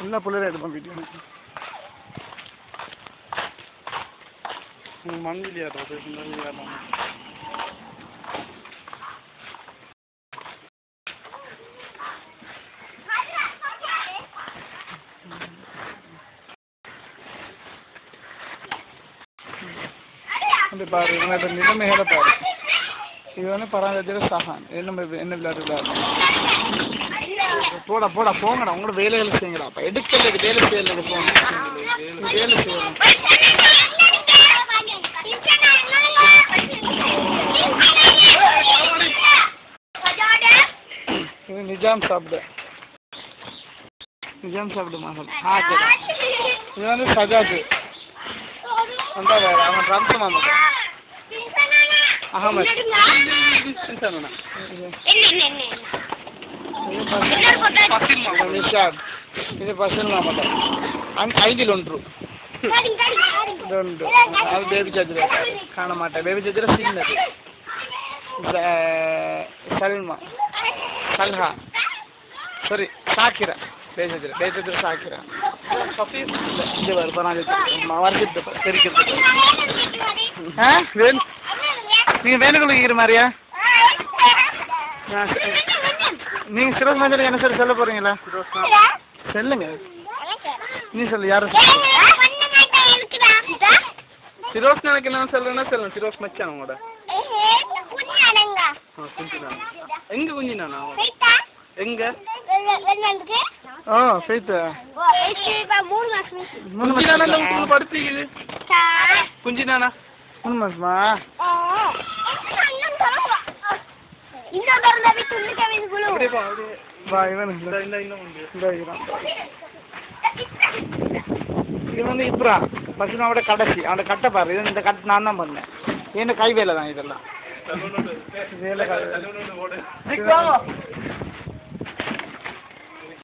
என்ன புள்ளைய எடுப்போம் வீடியோ மண்ணிலியா பாரு இவனோட நிலைமைகளை பாரு. இது வந்து பராமரிக்கிற சஹான் என்ன விளையாட்டு போடா போடா போங்கடா உங்களோட வேலைகளை செய்யுங்கடா. அப்போ எடுக்கிறது வேலை செய்யறது போங்க வேலை செய்யணும். இது நிஜாம் சாப்பிடு மகன் ஹாஜர். இது வந்து சஜாது அந்த வேற அவன் ரம்சம் மாமன் அகமது நிஷாத். இது பசில் மாமன் 5 ஒன்று அது பேபி சஜிர காண மாட்டேன். பேபி சஜிர சின்னது சல்மா சல்ஹா சாரி சாக்கிரா பேச சாக்கிரா இது வருது தெரிக்கிறது. நீங்கள் வேணுங்களுக்கு மாதிரியா நீங்கள் சிரோஸ் மஞ்சள் என்ன சார் சொல்ல போகிறீங்களா? சொல்லுங்க நீ சொல்லு யாரும் சிரோஸ் எனக்கு என்ன சொல்லுன்னா சொல்லுங்க. சிரோஸ் மச்சான் உங்களோட எங்க குஞ்சினா எங்க ஓ ஃபெய்தா படுத்திக்குது குஞ்சினானா 3 மாசமா இது வந்து இப்ரா பசுனோட கடைசி அவனோட கட்டை பாரு. இது இந்த கட்டை நான் தான் பண்ணேன். என்ன கை வேலை தான் இதெல்லாம் வேலை